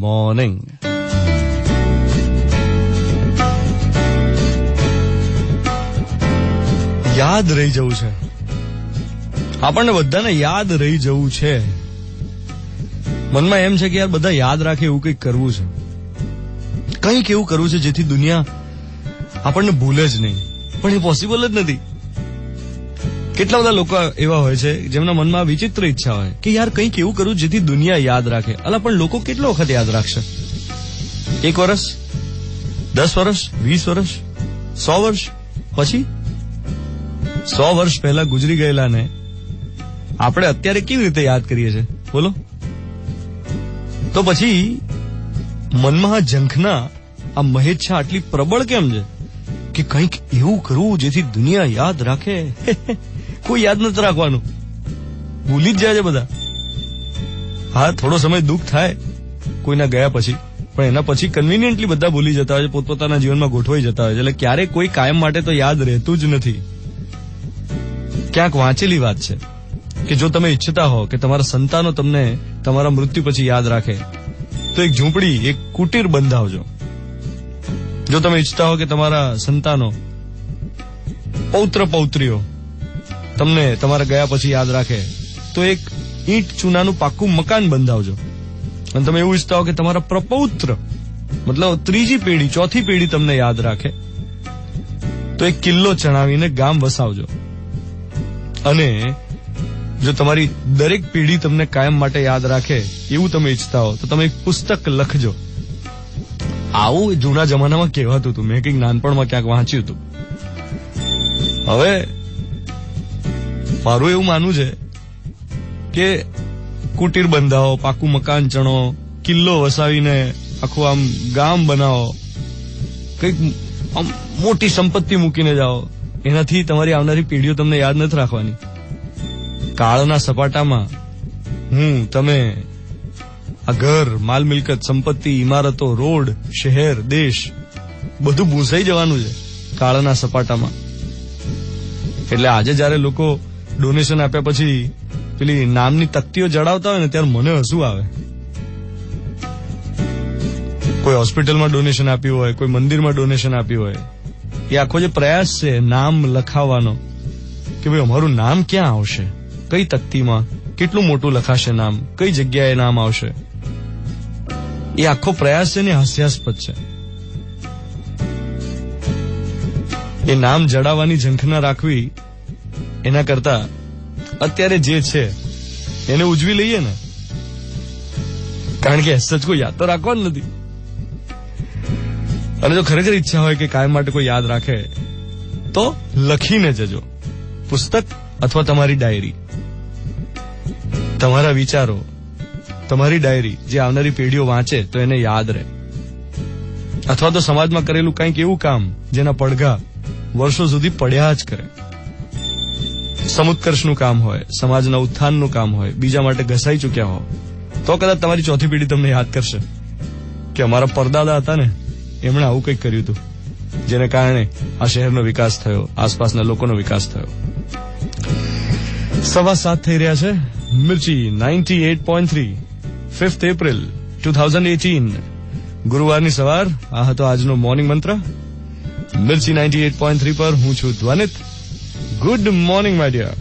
Morning. યાદ રહી જવું છે, આપણને બધાને યાદ રહી જવું છે. મનમાં એમ છે કે યાર બધા યાદ રાખે એવું કંઈક કરવું છે, કંઈક એવું કરવું છે જેથી દુનિયા આપણને ભૂલે જ નહીં, પણ એ પોસિબલ જ નથી. કેટલા બધા લોકો એવા હોય છે જેમના મનમાં વિચિત્ર ઈચ્છા હોય કે યાર કંઈક એવું કરવું જેથી દુનિયા યાદ રાખે. અલા પણ લોકો કેટલો વખત યાદ રાખશે? 1 વર્ષ, 10 વર્ષ, 20 વર્ષ, 100 વર્ષ? પછી 100 વર્ષ પહેલા ગુજરી ગયેલાને આપણે અત્યારે કેવી રીતે યાદ કરીએ છીએ બોલો? તો પછી મનમાં આ ઝંખના, આ મહેચ્છા આટલી પ્રબળ કેમ છે કે કંઈક એવું કરવું જેથી દુનિયા યાદ રાખે? કોઈ યાદ નથી રાખવાનું, ભૂલી જ જાય છે બધા. હા, થોડો સમય દુઃખ થાય કોઈના ગયા પછી, પણ એના પછી કન્વીનિયન્ટલી બધા ભૂલી જતા હોય છે, પોતપોતાના જીવનમાં ગોઠવાઈ જતા હોય છે. એટલે ક્યારેય કોઈ કાયમ માટે તો યાદ રહેતું જ નથી. ક્યાંક વાંચેલી વાત છે કે જો તમે ઈચ્છતા હો કે તમારા સંતાનો તમને તમારા મૃત્યુ પછી યાદ રાખે તો એક ઝૂંપડી, એક કુટીર બંધાવજો. જો તમે ઈચ્છતા હો કે તમારા સંતાનો, પૌત્ર પૌત્રીઓ તમને તમારા ગયા પછી યાદ રાખે તો એક ઈંટ ચૂનાનું પાક્કું મકાન બંધાવજો. અને તમે એવું ઈચ્છતા હો કે તમારા પ્રપૌત્ર, મતલબ ત્રીજી પેઢી, ચોથી પેઢી તમને યાદ રાખે તો એક કિલ્લો ચણાવીને ગામ વસાવજો. અને જો તમારી દરેક પેઢી તમને કાયમ માટે યાદ રાખે એવું તમે ઈચ્છતા હો તો તમે એક પુસ્તક લખજો. આવું જૂના જમાનામાં કહેવાતું હતું, મેં કંઈક નાનપણમાં ક્યાંક વાંચ્યું હતું. હવે મારું એવું માનવું છે કે કુટીર બંધાવો, પાકું મકાન ચણો, કિલ્લો વસાવીને આખું આમ ગામ બનાવો, કંઈક આમ મોટી સંપત્તિ મૂકીને જાઓ. એનાથી તમારી આવનારી પેઢીઓ તમને યાદ નથી રાખવાની. કાળના સપાટામાં તમે આ ઘર, માલ મિલકત, સંપત્તિ, ઇમારતો, રોડ, શહેર, દેશ બધું ભૂસાઈ જવાનું છે કાળના સપાટામાં. એટલે આજે જયારે લોકો ડોનેશન આપ્યા પછી પેલી નામની તકતીઓ જડાવતા હોય ને ત્યારે મને હસવું આવે. કોઈ હોસ્પિટલમાં ડોનેશન આપ્યું હોય, કોઈ મંદિરમાં ડોનેશન આપ્યું હોય, એ આખો જે પ્રયાસ છે નામ લખાવવાનો કે ભાઈ અમારું નામ ક્યાં આવશે, કઈ તકતીમાં, કેટલું મોટું લખાશે નામ, કઈ જગ્યાએ નામ આવશે, એ આખો પ્રયાસ છે ને હાસ્યાસ્પદ છે. એ નામ જડાવવાની ઝંખના રાખવી એના કરતા અત્યારે જે છે એને ઉજવી લઈએ ને, કારણ કે સચ કોઈ યાદ તો રાખવાનું નથી. અને જો ખરેખર ઈચ્છા હોય કે કાયમ માટે કોઈ યાદ રાખે તો લખીને જજો, પુસ્તક અથવા તમારી ડાયરી. તમારા વિચારો, તમારી ડાયરી જે આવનારી પેઢીઓ વાંચે તો એને યાદ રહે. અથવા તો સમાજમાં કરેલું કંઈક એવું કામ જેના પડઘા વર્ષો સુધી પડ્યા જ કરે. સમુત્કર્ષનું કામ હોય, સમાજના ઉત્થાનનું કામ હોય, બીજા માટે ઘસાઈ ચૂક્યા હો તો કદાચ તમારી ચોથી પેઢી તમને યાદ કરશે કે અમારા પરદાદા હતા ને એમણે આવું કંઈક કર્યું હતું જેને કારણે આ શહેરનો વિકાસ થયો, આસપાસના લોકોનો વિકાસ થયો. 7:15 થઈ રહ્યા છે. મિર્ચી 98.3, 5th એપ્રિલ 2018, ગુરુવારની સવાર. આ હતો આજનો મોર્નિંગ મંત્ર. મિર્ચી 98.3 પર હું છું Dhwanit. Good morning my dear.